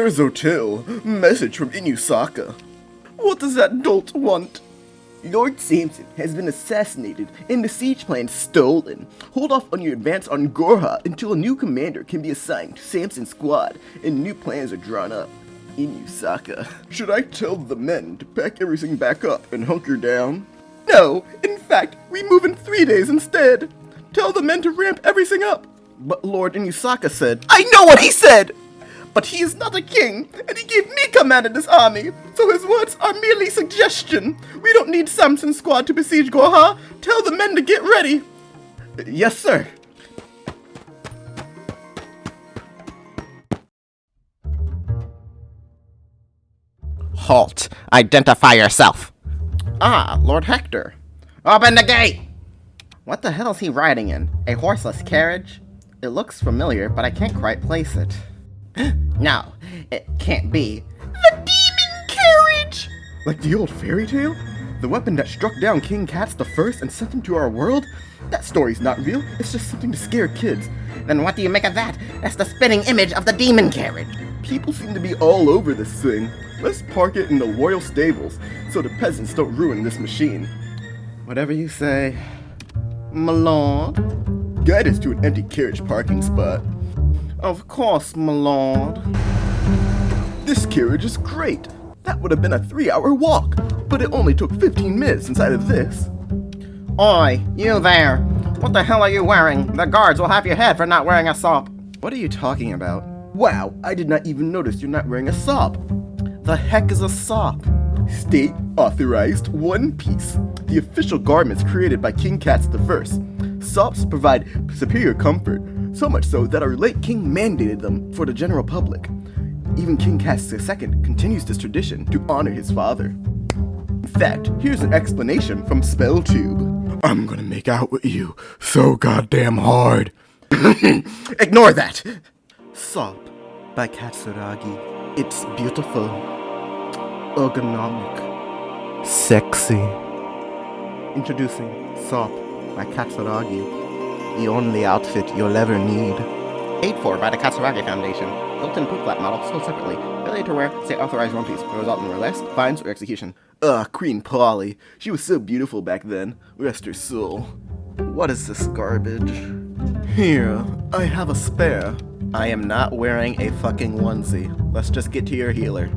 Sir's Hotel. Message from Inusaka. What does that dolt want? Lord Samson has been assassinated and the siege plan stolen. Hold off on your advance on Gorha until a new commander can be assigned to Samson's squad and new plans are drawn up. Inusaka. Should I tell the men to pack everything back up and hunker down? No, in fact, we move in 3 days instead. Tell the men to ramp everything up. But Lord Inusaka said, I know what he said! But he is not a king, and he gave me command of this army, so his words are merely suggestion. We don't need Samson's squad to besiege Gorha. Tell the men to get ready. Yes, sir. Halt. Identify yourself. Ah, Lord Hector. Open the gate! What the hell is he riding in? A horseless carriage? It looks familiar, but I can't quite place it. No, it can't be. The demon carriage! Like the old fairy tale? The weapon that struck down King Cats the First and sent him to our world? That story's not real, it's just something to scare kids. Then what do you make of that? That's the spitting image of the demon carriage. People seem to be all over this thing. Let's park it in the royal stables, so the peasants don't ruin this machine. Whatever you say. My lord? Guide us to an empty carriage parking spot. Of course, my lord. This carriage is great. That would have been a 3-hour walk, but it only took 15 minutes inside of this. Oi, you there. What the hell are you wearing? The guards will have your head for not wearing a sop. What are you talking about? Wow, I did not even notice you're not wearing a sop. The heck is a sop? State authorized one piece. The official garments created by King Cats I. Sops provide superior comfort, so much so that our late king mandated them for the general public. Even King Cats II continues this tradition to honor his father. In fact, here's an explanation from SpellTube. I'm gonna make out with you so goddamn hard. Ignore that! Sop by Katsuragi. It's beautiful, ergonomic, sexy. Introducing Sop by Katsuragi, the only outfit you'll ever need. Paid for by the Katsuragi Foundation. Built-in poop flat model sold separately. Failure to wear, say authorized one piece. Will result in arrest, fines, or execution. Queen Polly. She was so beautiful back then. Rest her soul. What is this garbage? Here, I have a spare. I am not wearing a fucking onesie. Let's just get to your healer.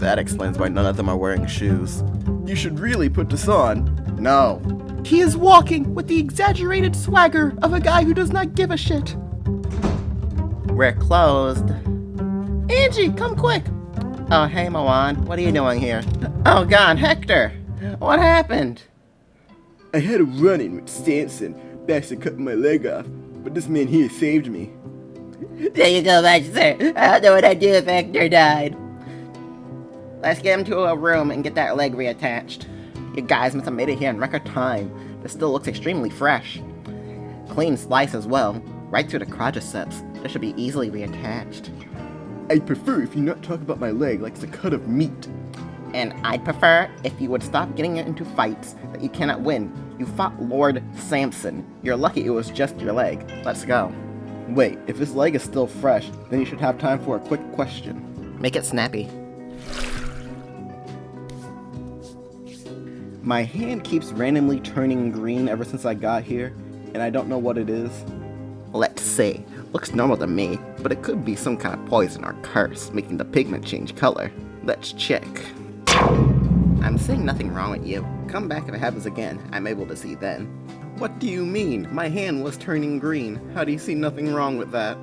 That explains why none of them are wearing shoes. You should really put this on. No. He is walking with the exaggerated swagger of a guy who does not give a shit. We're closed. Angie, come quick! Oh, hey, Moan. What are you doing here? Oh, God, Hector! What happened? I had a run-in with Samson. Bastard cut my leg off, but this man here saved me. There you go, sir. I don't know what I'd do if Hector died. Let's get him to a room and get that leg reattached. You guys must have made it here in record time. This still looks extremely fresh. Clean slice as well, right through the quadriceps. This should be easily reattached. I'd prefer if you not talk about my leg like it's a cut of meat. And I'd prefer if you would stop getting into fights that you cannot win. You fought Lord Samson. You're lucky it was just your leg. Let's go. Wait, if his leg is still fresh, then you should have time for a quick question. Make it snappy. My hand keeps randomly turning green ever since I got here, and I don't know what it is. Let's see. Looks normal to me, but it could be some kind of poison or curse, making the pigment change color. Let's check. I'm seeing nothing wrong with you. Come back if it happens again. I'm able to see then. What do you mean? My hand was turning green. How do you see nothing wrong with that?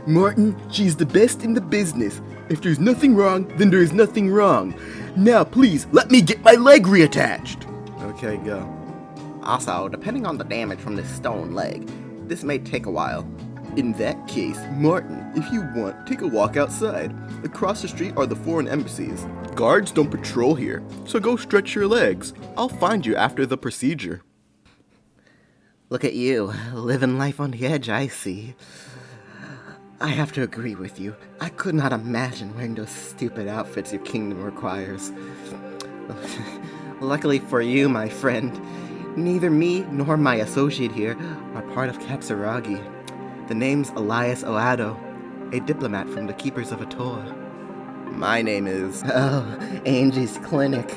Martin, she's the best in the business. If there's nothing wrong, then there's nothing wrong. Now, please, let me get my leg reattached. Okay, go. Also, depending on the damage from this stone leg, this may take a while. In that case, Martin, if you want, take a walk outside. Across the street are the foreign embassies. Guards don't patrol here, so go stretch your legs. I'll find you after the procedure. Look at you, living life on the edge, I see. I have to agree with you. I could not imagine wearing those stupid outfits your kingdom requires. Luckily for you, my friend, neither me nor my associate here are part of Katsuragi. The name's Elias Oado, a diplomat from the Keepers of Atoa. My name is... Oh, Angie's clinic.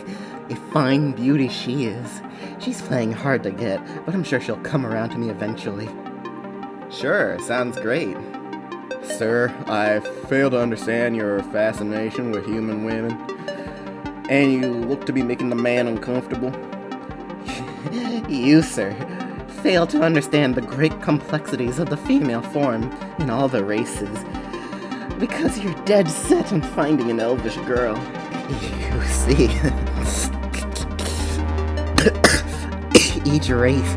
A fine beauty she is. She's playing hard to get, but I'm sure she'll come around to me eventually. Sure, sounds great. Sir, I fail to understand your fascination with human women. And you look to be making the man uncomfortable. You, sir, fail to understand the great complexities of the female form in all the races. Because you're dead set on finding an elvish girl. You see, each race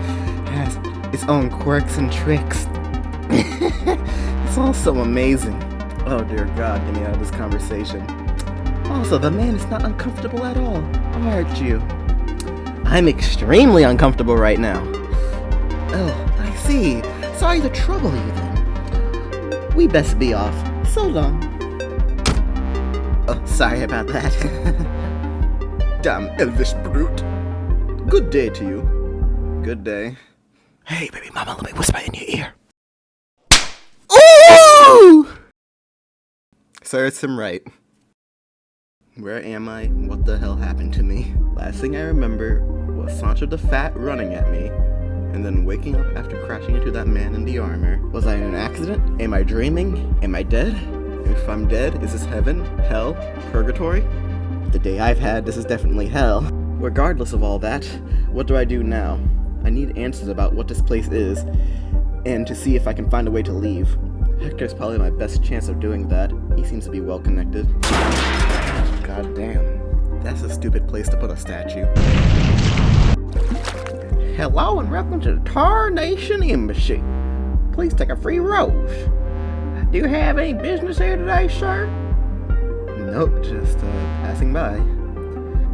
has its own quirks and tricks. It's all so amazing. Oh dear God, get me out of this conversation. Also, the man is not uncomfortable at all, aren't you? I'm extremely uncomfortable right now. Oh, I see. Sorry to trouble you then. We best be off. So long. Oh, sorry about that. Damn elvish brute. Good day to you. Good day. Hey, baby mama, let me whisper in your ear. Ooh! Serves him right. Where am I? What the hell happened to me? Last thing I remember was Sancho the Fat running at me, and then waking up after crashing into that man in the armor. Was I in an accident? Am I dreaming? Am I dead? If I'm dead, is this heaven? Hell? Purgatory? The day I've had, this is definitely hell. Regardless of all that, what do I do now? I need answers about what this place is, and to see if I can find a way to leave. Hector's probably my best chance of doing that. He seems to be well connected. God damn. That's a stupid place to put a statue. Hello and welcome to the Tarnation Embassy. Please take a free rose. Do you have any business here today, sir? Nope, just passing by.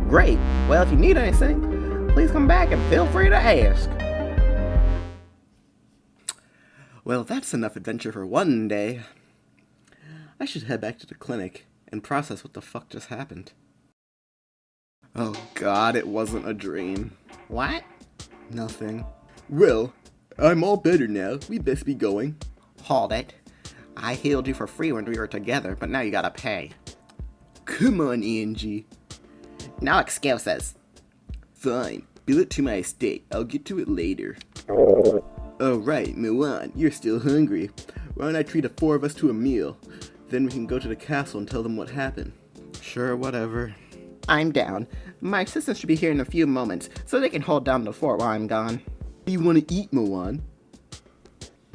Great. Well, if you need anything, please come back and feel free to ask. Well, that's enough adventure for one day. I should head back to the clinic and process what the fuck just happened. Oh God, it wasn't a dream. What? Nothing. Well, I'm all better now. We best be going. Hold it. I healed you for free when we were together, but now you gotta pay. Come on, Angie. No excuses. Fine. Bill it to my estate. I'll get to it later. Oh right, Milan, you're still hungry. Why don't I treat the four of us to a meal? Then we can go to the castle and tell them what happened. Sure, whatever. I'm down. My assistants should be here in a few moments, so they can hold down the fort while I'm gone. What do you want to eat, Milan?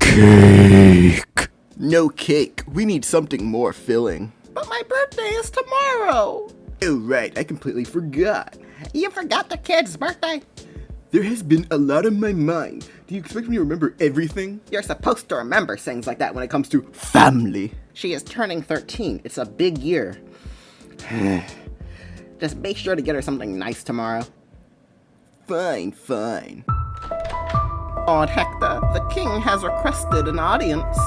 Cake! No cake. We need something more filling. But my birthday is tomorrow! Oh right, I completely forgot. You forgot the kid's birthday? There has been a lot on my mind. Do you expect me to remember everything? You're supposed to remember things like that when it comes to Family. She is turning 13. It's a big year. Just make sure to get her something nice tomorrow. Fine, fine. Lord Hector, the king has requested an audience.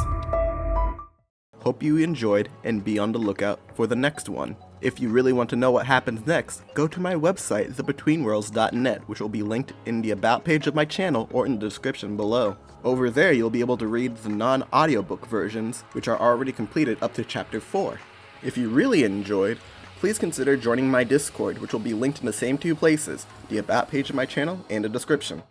Hope you enjoyed and be on the lookout for the next one. If you really want to know what happens next, go to my website, thebetweenworlds.net, which will be linked in the About page of my channel or in the description below. Over there, you'll be able to read the non-audiobook versions, which are already completed up to Chapter 4. If you really enjoyed, please consider joining my Discord, which will be linked in the same two places, the About page of my channel and the description.